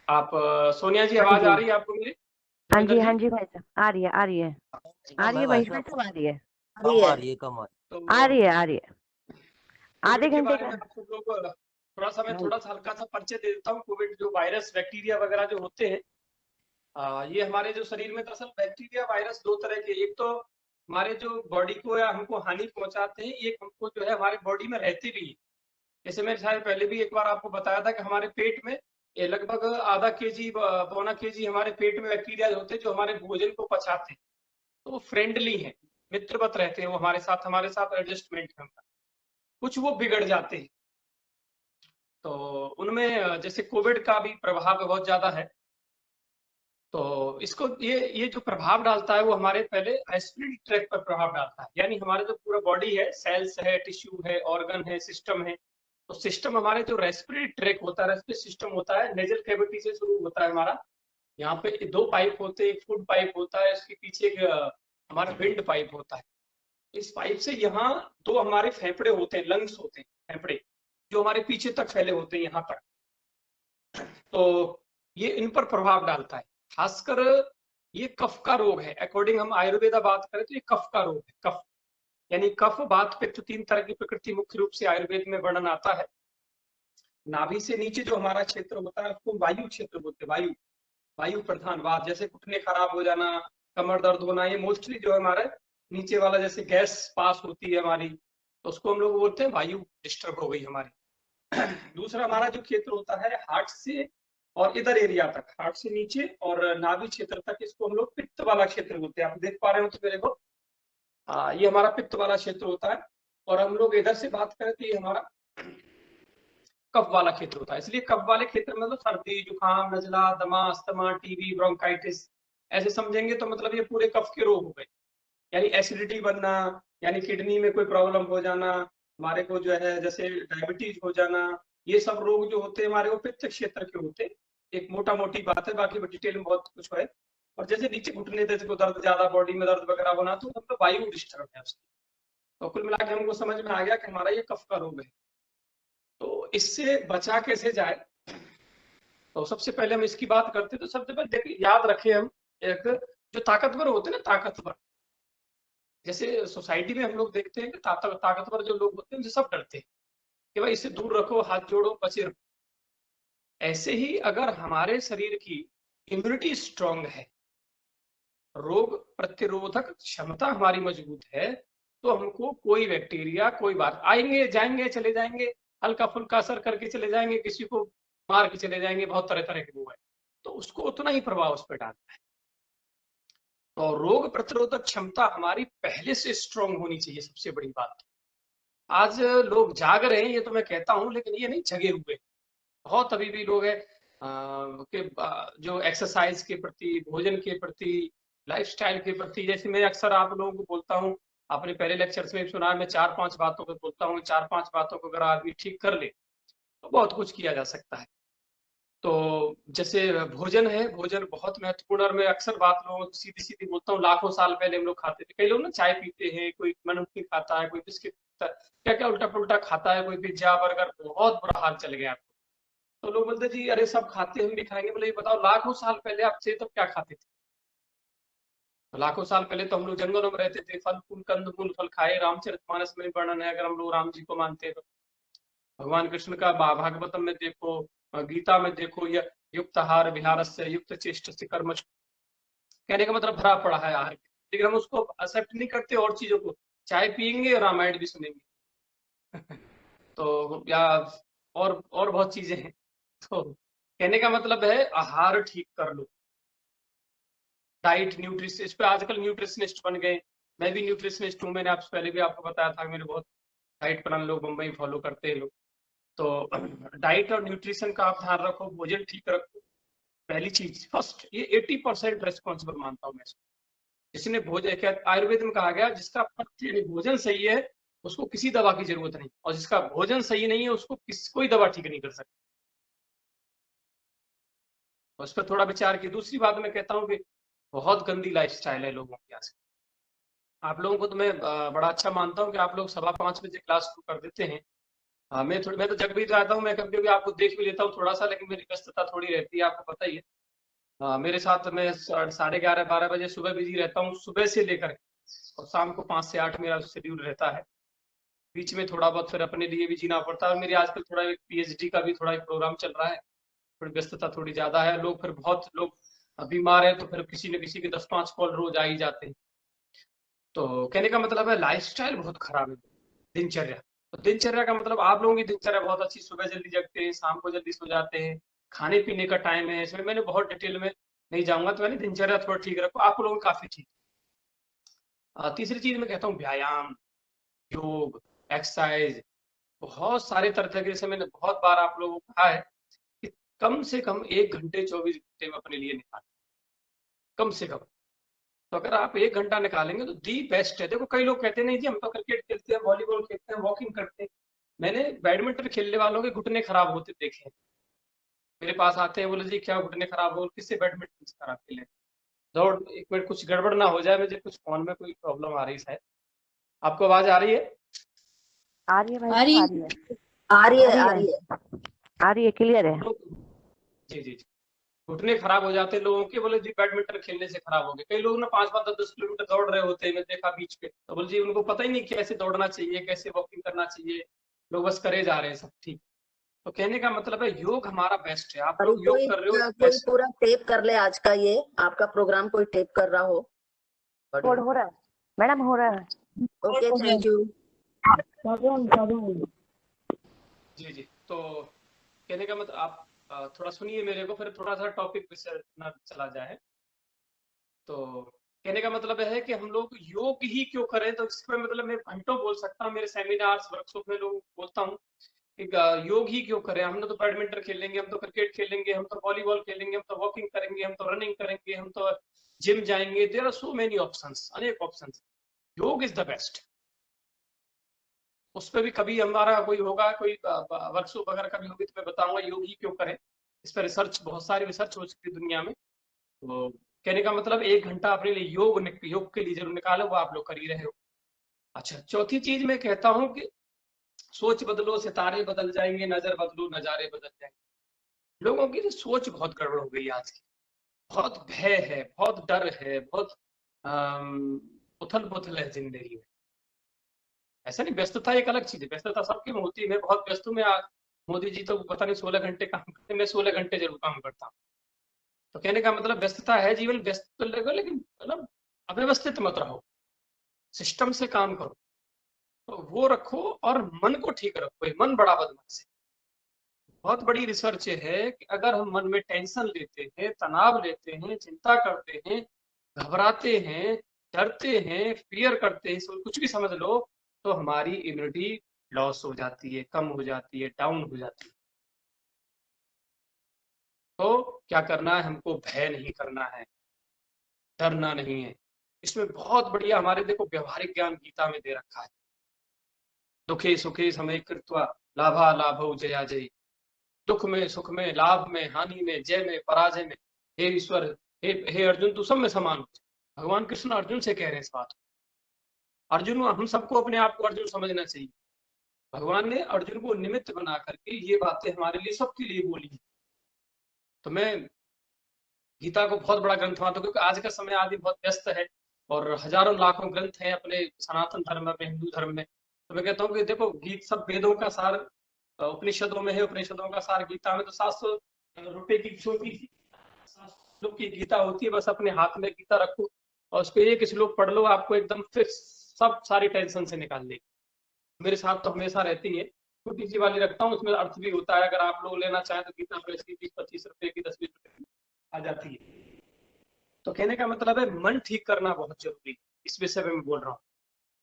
आप सोनिया जी, हाँ आवाज आ जी। रही है आपको मेरी? हाँ देवेंद्र जी, जी। हाँ जी भाई साहब, आ रही है, आ रही है। आ कम रही है है भाई महेश भाई साहब, साहब, आ रही है। कम आ रही है, कम आ रही आ तो रही है, आ रही है। आधे कोविड के घंटे बारे का। में आप सब लोग मैं हाँ। थोड़ा सा हल्का सा परिचय दे देता हूँ। कोविड जो वायरस बैक्टीरिया वगैरह जो होते हैं, ये हमारे जो शरीर में, दरअसल बैक्टीरिया वायरस दो तरह के, एक तो हमारे जो बॉडी को या हमको हानि पहुंचाते हैं, एक हमको जो है हमारे बॉडी में रहते भी हैं। जैसे मैं शायद पहले भी एक बार आपको बताया था कि हमारे पेट में ये लगभग आधा केजी पौना केजी हमारे पेट में बैक्टीरिया होते हैं जो हमारे भोजन को पचाते हैं। तो वो फ्रेंडली हैं, मित्रवत रहते हैं, वो हमारे साथ एडजस्टमेंट है उनका। कुछ वो बिगड़ जाते हैं, तो उनमें जैसे कोविड का भी प्रभाव बहुत ज्यादा है। तो इसको ये जो प्रभाव डालता है वो हमारे पहले रेस्पिरेटरी ट्रैक पर प्रभाव डालता है, यानी हमारे जो पूरा बॉडी है, सेल्स है, टिश्यू है, ऑर्गन है, सिस्टम है। तो सिस्टम हमारे जो रेस्पिरेटरी ट्रैक होता है, रेस्पिरेटरी सिस्टम होता है, नेजल कैविटी से शुरू होता है हमारा। यहाँ पे दो पाइप होते हैं, एक फूड पाइप होता है, इसके पीछे एक हमारा विंड पाइप होता है। इस पाइप से यहाँ दो हमारे फेफड़े होते हैं, लंग्स होते हैं, फेफड़े जो हमारे पीछे तक फैले होते हैं, यहाँ तक। तो ये इन पर प्रभाव डालता है। खासकर ये कफ का रोग है, अकॉर्डिंग हम आयुर्वेदा बात करें तो ये कफ का रोग है। कफ यानी कफ बात पित्त, तीन तरह की प्रकृति मुख्य रूप से आयुर्वेद में वर्णन आता है। नाभि से नीचे जो हमारा क्षेत्र होता है उसको वायु क्षेत्र बोलते हैं। वायु प्रधान वात, जैसे घुटने खराब हो जाना, कमर दर्द होना, ये मोस्टली जो है हमारे नीचे वाला, जैसे गैस पास होती है हमारी, तो उसको हम लोग बोलते हैं वायु डिस्टर्ब हो गई हमारी। दूसरा हमारा जो क्षेत्र होता है हार्ट से और इधर एरिया तक, हार्ट से नीचे और नाभि क्षेत्र तक, इसको हम लोग पित्त वाला क्षेत्र बोलते हैं। आप देख पा रहे हो तो मेरे को, ये हमारा पित्त वाला क्षेत्र होता है। और हम लोग इधर से बात करें तो ये हमारा कफ वाला क्षेत्र होता है। इसलिए कफ वाले क्षेत्र में तो सर्दी, जुकाम, नजला, दमा, अस्थमा, टीबी, ब्रोंकाइटिस ऐसे समझेंगे तो मतलब ये पूरे कफ के रोग हो गए। यानी एसिडिटी बनना, यानी किडनी में कोई प्रॉब्लम हो जाना, हमारे को जो है जैसे डायबिटीज हो जाना, ये सब रोग जो होते हैं हमारे वो पित्त क्षेत्र के होते हैं। एक मोटा मोटी बात है, बाकी डिटेल में बहुत कुछ है। और जैसे नीचे घुटने जैसे को दर्द, ज्यादा बॉडी में दर्द वगैरह होना, तो मतलब वायु डिस्टर्ब है उसकी। तो कुल मिला के हमको समझ में आ गया कि हमारा ये कफ का रोग है। तो इससे बचा कैसे जाए, तो सबसे पहले हम इसकी बात करते हैं। तो सबसे पहले देखिए, याद रखें हम, एक जो ताकतवर होते हैं ना, ताकतवर, जैसे सोसाइटी में हम लोग देखते हैं कि ताकतवर जो लोग होते हैं उनसे सब डरते हैं कि भाई इससे दूर रखो, हाथ जोड़ो, बचे रहो। ऐसे ही अगर हमारे शरीर की इम्यूनिटी स्ट्रांग है, रोग प्रतिरोधक क्षमता हमारी मजबूत है, तो हमको कोई बैक्टीरिया, कोई बात, आएंगे जाएंगे चले जाएंगे, हल्का फुल्का असर करके चले जाएंगे, किसी को मार के चले जाएंगे, बहुत तरह तरह के वो है, तो उसको उतना ही प्रभाव उस पर डालता है। तो रोग प्रतिरोधक क्षमता हमारी पहले से स्ट्रांग होनी चाहिए, सबसे बड़ी बात। आज लोग जाग रहे हैं ये तो मैं कहता हूं, लेकिन ये नहीं जगे हुए। बहुत अभी भी लोग हैं जो एक्सरसाइज के प्रति, भोजन के प्रति, लाइफस्टाइल के प्रति, जैसे मैं अक्सर आप लोगों को बोलता हूँ, आपने पहले लेक्चर्स में सुना, मैं चार पांच बातों को बोलता हूँ, चार पांच बातों को अगर आदमी ठीक कर ले तो बहुत कुछ किया जा सकता है। तो जैसे भोजन है, भोजन बहुत महत्वपूर्ण, और मैं अक्सर बात लोगों को सीधी सीधी बोलता हूँ, लाखों साल पहले हम लोग खाते थे। कई लोग ना चाय पीते हैं, कोई नमकीन खाता है, कोई बिस्किट खाता है, क्या क्या उल्टा पुल्टा खाता है, कोई पिज्जा बर्गर, बहुत बुरा हाल चल गया। तो लोग बोलते जी अरे सब खाते हैं, हम भी खाएंगे। बोले ये बताओ, लाखों साल पहले आप थे तब क्या खाते थे? तो लाखों साल पहले तो हम लोग जंगलों में रहते थे, फल फूल कंद मूल फल खाए। रामचरितमानस में वर्णन है, अगर हम लोग राम जी को मानते हैं तो। भगवान कृष्ण का भागवतम में देखो, गीता में देखो, यह युक्त आहार विहारस्य युक्त चेष्टस्य कर्मच, कहने का मतलब भरा पड़ा है आहार, लेकिन हम उसको एक्सेप्ट नहीं करते और चीजों को। चाय पियेंगे और रामायण भी सुनेंगे। तो या और बहुत चीजें हैं। तो कहने का मतलब है आहार ठीक कर लो, डाइट, न्यूट्रिशन, इस पे आजकल न्यूट्रिशनिस्ट बन गए। मैं भी न्यूट्रिशनिस्ट हूँ, मैंने आपसे पहले भी आपको बताया था, मेरे बहुत डाइट प्लान लोग मुंबई फॉलो करते हैं लोग। तो डाइट और न्यूट्रिशन का आप ध्यान रखो, भोजन ठीक रखो, पहली चीज फर्स्ट। ये 80% रेस्पॉन्सिबल मानता हूँ मैं इसको। जिसने भोजन, क्या आयुर्वेद में कहा गया, जिसका पथ्य यानी भोजन सही है उसको किसी दवा की जरूरत नहीं, और जिसका भोजन सही नहीं है उसको कोई दवा ठीक नहीं कर सकती। उस पर थोड़ा विचार की। दूसरी बात मैं कहता हूँ कि बहुत गंदी लाइफस्टाइल है लोगों की आज। आप लोगों को तो मैं बड़ा अच्छा मानता हूँ कि आप लोग 5:15 बजे क्लास शुरू कर देते हैं। हाँ, मैं तो जग भी जाता हूँ, मैं कभी कभी आपको देख भी लेता हूँ थोड़ा सा, लेकिन मेरी व्यस्तता थोड़ी रहती है, आपको पता ही है। हाँ, मेरे साथ मैं 11:30-12 बजे सुबह बिजी रहता हूँ, सुबह से लेकर के, और शाम को 5 से 8 मेरा शेड्यूल रहता है। बीच में थोड़ा बहुत फिर अपने लिए भी जीना पड़ता है, और मेरी आजकल थोड़ा एक पीएचडी का भी थोड़ा एक प्रोग्राम चल रहा है, थोड़ी व्यस्तता थोड़ी ज्यादा है। लोग फिर बहुत लोग बीमार है, तो फिर किसी न किसी के 10-5 कॉल रोज आ ही जाते हैं। तो कहने का मतलब है लाइफस्टाइल बहुत खराब है, दिनचर्या। तो दिनचर्या का मतलब आप लोगों की दिनचर्या बहुत अच्छी, सुबह जल्दी जगते हैं, शाम को जल्दी सो जाते हैं, खाने पीने का टाइम है, इसमें मैंने बहुत डिटेल में नहीं जाऊंगा, तो मैंने दिनचर्या थोड़ा ठीक रखो, आप लोगों की काफी ठीक। तीसरी चीज मैं कहता हूँ व्यायाम, योग, एक्सरसाइज, बहुत सारे तरीके से मैंने बहुत बार आप लोगों को कहा है कि कम से कम 1 घंटे 24 घंटे में अपने लिए निकालें, कम से कम। तो अगर आप 1 घंटा निकालेंगे तो दी बेस्ट है। देखो, कई लोग कहते हैं नहीं जी हम तो क्रिकेट खेलते हैं, वॉलीबॉल खेलते हैं, वॉकिंग करते हैं। मैंने बैडमिंटन खेलने वालों के घुटने खराब होते देखे हैं, मेरे पास आते हैं, बोले जी क्या घुटने खराब हो, किससे बैडमिंटन से खराब खेले। दौड़, एक मिनट कुछ गड़बड़ ना हो जाए, मुझे कुछ फोन में कोई प्रॉब्लम आ रही है शायद। आपको आवाज आ रही है? आ रही है भाई आ साहब, रही आ रही है। आ रही आ है रही आ है, रही है। आ रही है, क्लियर है। जी जी जी, घुटने खराब हो जाते हैं लोगों के, बोले जी बैडमिंटन खेलने से खराब हो गए। कई लोग ना 5-5 10-10 किलोमीटर दौड़ रहे होते हैं, मैं देखा बीच पे, तो बोले जी उनको पता ही नहीं कैसे दौड़ना चाहिए, कैसे वॉकिंग करना चाहिए, लोग बस करे जा रहे हैं सब। ठीक। तो कहने का मतलब है योग हमारा बेस्ट है, आप अभी लोग योग कर रहे हो, कोई बेस्ट। पूरा टेप कर ले आज का, ये आपका प्रोग्राम कोई टेप कर रहा हो। कोड हो रहा है मैडम, हो रहा है। Okay, thank you. जी जी। तो कहने का मतलब आप थोड़ा सुनिए मेरे को, फिर थोड़ा सा टॉपिक पे ना चला जाए। तो कहने का मतलब है कि हम लोग योग ही क्यों करें, तो इसमें मतलब मैं घंटों बोल सकता हूँ, मेरे सेमिनार्स वर्कशॉप में लोग बोलता हूँ कि योग ही क्यों करें, हम तो बैडमिंटन खेलेंगे, हम तो क्रिकेट खेलेंगे, हम तो वॉलीबॉल खेलेंगे, हम तो वॉकिंग करेंगे, हम तो रनिंग करेंगे, हम तो जिम जाएंगे, there are so many options, अनेक options. Yoga is the best. उस पर भी कभी हमारा कोई होगा, कोई वर्कशॉप वगैरह कभी होगी, तो मैं बताऊंगा योग ही क्यों करें। इस पर रिसर्च, बहुत सारी रिसर्च हो चुकी है दुनिया में। तो कहने का मतलब 1 घंटा अपने लिए योग के लिए जरूर निकालो, वो आप लोग कर ही रहे हो। अच्छा, चौथी चीज मैं कहता हूँ कि सोच बदलो सितारे बदल जाएंगे, नजर बदलो नजारे बदल जाएंगे। लोगों की सोच बहुत गड़बड़ हो गई आज की, बहुत भय है, बहुत डर है, बहुत उथल पुथल है जिंदगी में। ऐसा नहीं, व्यस्तता एक अलग चीज है, व्यस्तता सबके में होती है, मैं बहुत व्यस्त हूँ। मैं मोदी जी तो पता नहीं 16 घंटे काम करते हैं, मैं 16 घंटे जरूर काम करता हूँ। तो कहने का मतलब व्यस्तता है, जीवन व्यस्त तो लगेगा, लेकिन मतलब अव्यवस्थित मत रहो, सिस्टम से काम करो, तो वो रखो, और मन को ठीक रखो, ये मन बड़ा बदमाश है। बहुत बड़ी रिसर्च है कि अगर हम मन में टेंशन लेते हैं, तनाव लेते हैं, चिंता करते हैं, घबराते हैं, डरते हैं, फियर करते हैं, कुछ भी समझ लो, तो हमारी इम्यूनिटी लॉस हो जाती है, कम हो जाती है, डाउन हो जाती है। तो क्या करना है हमको, भय नहीं करना है, डरना नहीं है। इसमें बहुत बढ़िया हमारे देखो व्यवहारिक ज्ञान गीता में दे रखा है। दुखे सुखे समय कृत्वा लाभा लाभौ जया जय। दुख में सुख में, लाभ में हानि में, जय में पराजय में, हे ईश्वर, हे अर्जुन तू सब में समान हो। भगवान कृष्ण अर्जुन से कह रहे हैं इस बात को। अर्जुन, हम सबको अपने आप को अर्जुन समझना चाहिए। भगवान ने अर्जुन को निमित्त बना करके ये बातें हमारे लिए, सबके लिए बोली है। तो मैं गीता को बहुत बड़ा ग्रंथ मानता हूँ, क्योंकि आज का समय आदि बहुत व्यस्त है, और हजारों लाखों ग्रंथ हैं अपने सनातन धर्म में, हिंदू धर्म में। तो मैं कहता हूँ कि देखो, गीत सब वेदों का सार उपनिषदों में है, उपनिषदों का सार गीता में। तो 700 रुपए की छोटी सी 7 श्लोक की गीता होती है, बस अपने हाथ में गीता रखो, और उसको एक श्लोक पढ़ लो, आपको एकदम फिक्स सब सारी टेंशन से निकाल देगी। मेरे साथ तो हमेशा रहती है, छोटी सी वाली रखता हूँ, उसमें अर्थ भी होता है। अगर आप लोग लेना चाहें तो गीता वैसे 20-25 रुपए की, 10-20 रुपए की आ जाती है। तो कहने का मतलब है मन ठीक करना बहुत जरूरी है, इस विषय में मैं बोल रहा हूँ।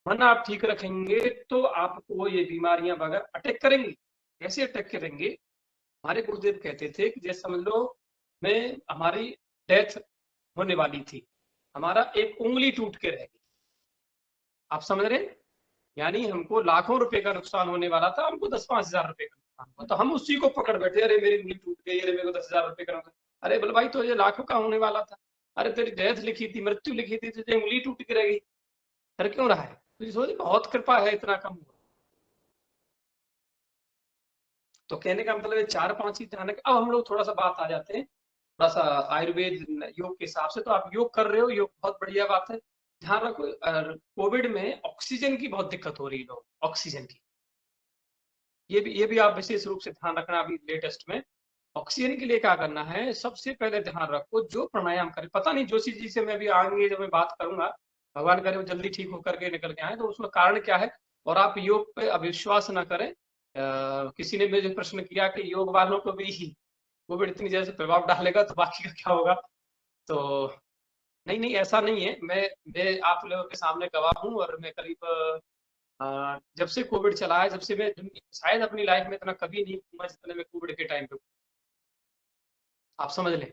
मन आप ठीक रखेंगे तो आपको ये बीमारियां वगैरह अटैक करेंगी। कैसे अटैक करेंगे? हमारे गुरुदेव कहते थे कि जैसे समझ लो, मैं हमारी डेथ होने वाली थी, हमारा एक उंगली टूट के रह गई, आप समझ रहे हैं? यानी हमको लाखों रुपए का नुकसान होने वाला था, हमको 10-5 हजार रुपए का नुकसान हुआ, तो हम उसी को पकड़ बैठे, अरे मेरी उंगली टूट गई, अरे मेरे को 10 हजार रुपए का नुकसान। अरे बोले भाई, तो ये लाखों का होने वाला था। अरे तेरी डेथ लिखी थी, मृत्यु लिखी थी, तुझे उंगली टूट के रह गई, कर क्यों रहा है? तुझे सोच बहुत कृपा है, इतना कम हुआ। तो कहने का मतलब 4-5 ही ध्यान रखें। अब हम लोग थोड़ा सा बात आ जाते हैं थोड़ा सा आयुर्वेद योग के हिसाब से। तो आप योग कर रहे हो, योग बहुत बढ़िया बात है। ध्यान रखो कोविड में ऑक्सीजन की बहुत दिक्कत हो रही है लोग, ऑक्सीजन की। ये भी आप विशेष रूप से ध्यान रखना अभी लेटेस्ट में। ऑक्सीजन के लिए क्या करना है, सबसे पहले ध्यान रखो जो प्राणायाम करे, पता नहीं जोशी जी से मैं भी आगे जब मैं बात करूंगा, भगवान करे वो जल्दी ठीक होकर के निकल के आए, तो उसमें कारण क्या है। और आप योग पे अविश्वास न करें। किसी ने मुझे प्रश्न किया कि योग वालों को भी कोविड इतनी जैसे प्रभाव डालेगा तो बाकी का क्या होगा। तो नहीं नहीं, ऐसा नहीं है। मैं आप लोगों के सामने गवाह हूँ। और मैं करीब जब से कोविड चला है, जब से मैं शायद अपनी लाइफ में इतना कभी नहीं घूमा जितने मैं कोविड के टाइम पे, आप समझ लें।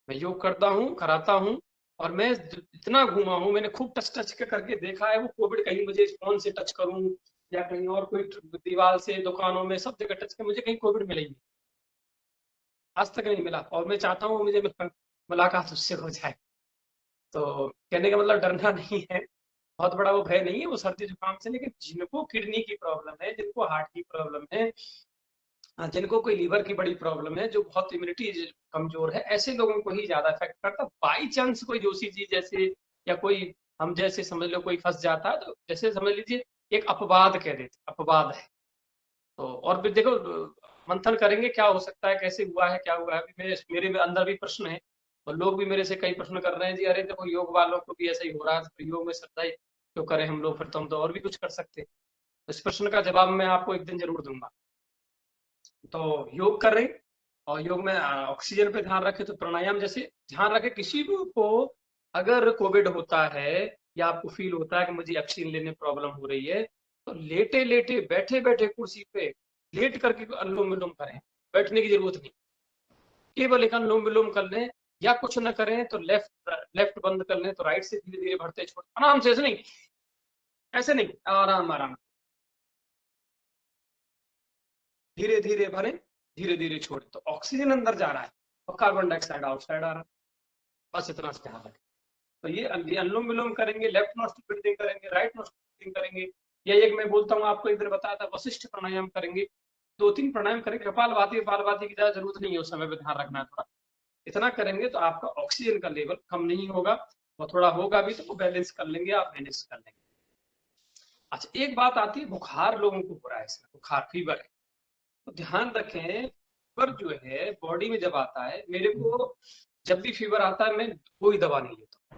मैं योग करता हूँ, कराता हूँ, और मैं इतना घूमा हूँ, मैंने खूब टच करके देखा है वो कोविड। कहीं मुझे फोन से टच करूँ या कहीं और कोई दीवार से, दुकानों में, सब जगह टच कर, मुझे कहीं कोविड मिला ही नहीं, आज तक नहीं मिला। और मैं चाहता हूँ मुझे मुलाकात उससे हो जाए। तो कहने का मतलब डरना नहीं है, बहुत बड़ा वो भय नहीं है वो सर्दी जुकाम से। लेकिन जिनको किडनी की प्रॉब्लम है, जिनको हार्ट की प्रॉब्लम है, जिनको कोई लीवर की बड़ी प्रॉब्लम है, जो बहुत इम्यूनिटी कमजोर है, ऐसे लोगों को ही ज्यादा इफेक्ट करता। बाई चांस कोई जोशी जी जैसे या कोई हम जैसे समझ लो कोई फंस जाता है, तो जैसे समझ लीजिए एक अपवाद कह देते, अपवाद है। तो और भी देखो मंथन करेंगे क्या हो सकता है, कैसे हुआ है, क्या हुआ है। अभी मेरे में अंदर भी प्रश्न है, और लोग भी मेरे से कई प्रश्न कर रहे हैं जी, अरे देखो योग वालों को भी ऐसा ही हो रहा है, तो योग में श्रद्धा क्यों करें हम लोग, फिर तो हम तो और भी कुछ कर सकते हैं। इस प्रश्न का जवाब मैं आपको एक दिन जरूर दूंगा। तो योग कर रहे, और योग में ऑक्सीजन पे ध्यान रखें। तो प्राणायाम जैसे ध्यान रखें, किसी को अगर कोविड होता है या आपको फील होता है कि मुझे ऑक्सीजन लेने में प्रॉब्लम हो रही है, तो लेटे लेटे, बैठे बैठे कुर्सी पे लेट करके अनुलोम विलोम करें, बैठने की जरूरत नहीं। केवल एक अनुलोम विलोम कर लें, या कुछ न करें तो लेफ्ट बंद कर लें, तो राइट से धीरे धीरे भरते छोड़, आराम से, ऐसे नहीं, ऐसे नहीं, आराम आराम, धीरे धीरे भरें, धीरे धीरे छोड़ें। तो ऑक्सीजन अंदर जा रहा है और कार्बन डाइऑक्साइड आउटसाइड आ रहा है, बस इतना सा ध्यान रखें। तो ये अनुलोम विलोम करेंगे, लेफ्ट नोस्ट्रिल ब्रीथिंग करेंगे, राइट नोस्ट्रिल ब्रीथिंग करेंगे, या एक मैं बोलता हूँ आपको, एक दिन बताया था वशिष्ठ प्राणायाम करेंगे। 2-3 प्राणायाम करेंगे। कपालभाति की ज्यादा जरूरत नहीं है, उस समय पे ध्यान रखना है थोड़ा। इतना करेंगे तो आपका ऑक्सीजन का लेवल कम नहीं होगा, और थोड़ा होगा भी तो वो बैलेंस कर लेंगे, आप मैनेज कर लेंगे। अच्छा, एक बात आती है, बुखार लोगों को हो रहा है, इसमें बुखार फीवर है, तो ध्यान रखें फीवर जो है बॉडी में जब आता है, मेरे को जब भी फीवर आता है मैं कोई दवा नहीं लेता।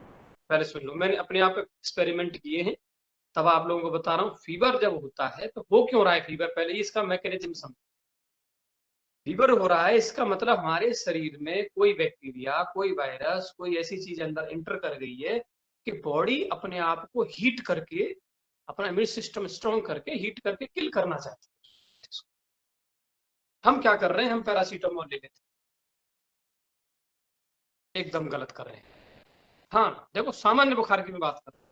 पहले सुन लो, मैंने अपने आप एक्सपेरिमेंट किए हैं, तब आप लोगों को बता रहा हूँ। फीवर जब होता है तो हो क्यों रहा है फीवर, पहले इसका मैकेनिज्म समझो। फीवर हो रहा है, इसका मतलब हमारे शरीर में कोई बैक्टीरिया, कोई वायरस, कोई ऐसी चीज अंदर इंटर कर गई है कि बॉडी अपने आप को हीट करके, अपना इम्यून सिस्टम स्ट्रॉन्ग करके, हीट करके किल करना चाहती है। हम क्या कर रहे हैं, हम पैरासीटामोल ले लेते हैं, एकदम गलत कर रहे हैं। हाँ देखो, सामान्य बुखार की मैं बात कर रहा हूँ,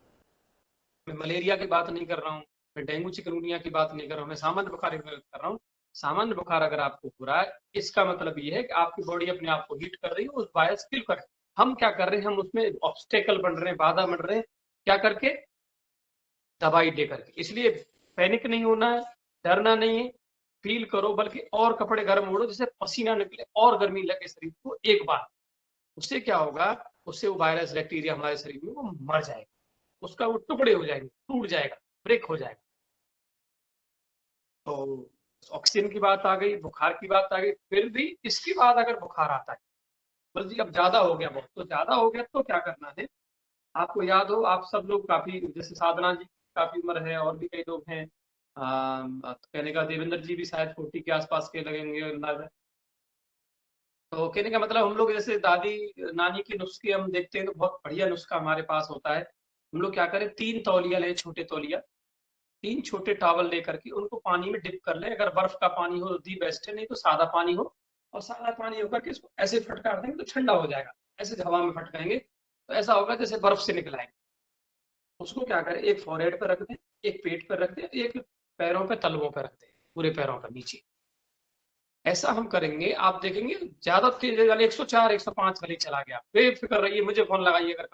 मैं मलेरिया की बात नहीं कर रहा हूँ, मैं डेंगू चिकनगुनिया की बात नहीं कर रहा हूँ, मैं सामान्य बुखार की बात कर रहा हूँ। सामान्य बुखार अगर आपको हो रहा है, इसका मतलब ये है कि आपकी बॉडी अपने आप को हीट कर रही है, उस वायरस किल कर। हम क्या कर रहे हैं, हम उसमें ऑब्स्टेकल बन रहे हैं, बाधा बन रहे हैं, क्या करके, दवाई दे करके। इसलिए पैनिक नहीं होना है, डरना नहीं है, फील करो, बल्कि और कपड़े गर्म ओढ़ो, जिससे पसीना निकले और गर्मी लगे शरीर को एक बार। उससे क्या होगा, उससे वो वायरस बैक्टीरिया हमारे शरीर में वो मर जाएगा, उसका वो टुकड़े हो जाएंगे, टूट जाएगा, ब्रेक हो जाएगा। तो ऑक्सीजन की बात आ गई, बुखार की बात आ गई। फिर भी इसके बाद अगर बुखार आता है, बस जी अब ज्यादा हो गया, बहुत तो ज्यादा हो गया, तो क्या करना है। आपको याद हो, आप सब लोग काफी, जैसे साधना जी काफी उम्र है, और भी कई लोग हैं, तो कहने का देवेंद्र जी भी शायद 40 के आसपास के लगेंगे अंदाजा। तो कहने का मतलब हम लोग जैसे दादी नानी के नुस्खे हम देखते हैं, तो बहुत बढ़िया नुस्खा हमारे पास होता है। हम लोग क्या करें, 3 तौलिया लें, छोटे तौलिया, 3 छोटे टॉवल लेकर के उनको पानी में डिप कर लें। अगर बर्फ का पानी हो तो दी बेस्ट है, नहीं तो सादा पानी हो, और सादा पानी होकर के इसको ऐसे फटकार देंगे तो ठंडा हो जाएगा। ऐसे हवा में फटकाएंगे तो ऐसा होगा जैसे बर्फ से निकलाएंगे। उसको क्या करें, एक फोरहेड पर रख दें, एक पेट पर रख दें, एक पैरों पे, तलवों पर रख दें, पूरे पैरों पर नीचे। ऐसा हम करेंगे, आप देखेंगे ज्यादा तेज वाले 104 105 वाली चला गया। बेफिक्र रहिए, मुझे फोन लगाइए अगर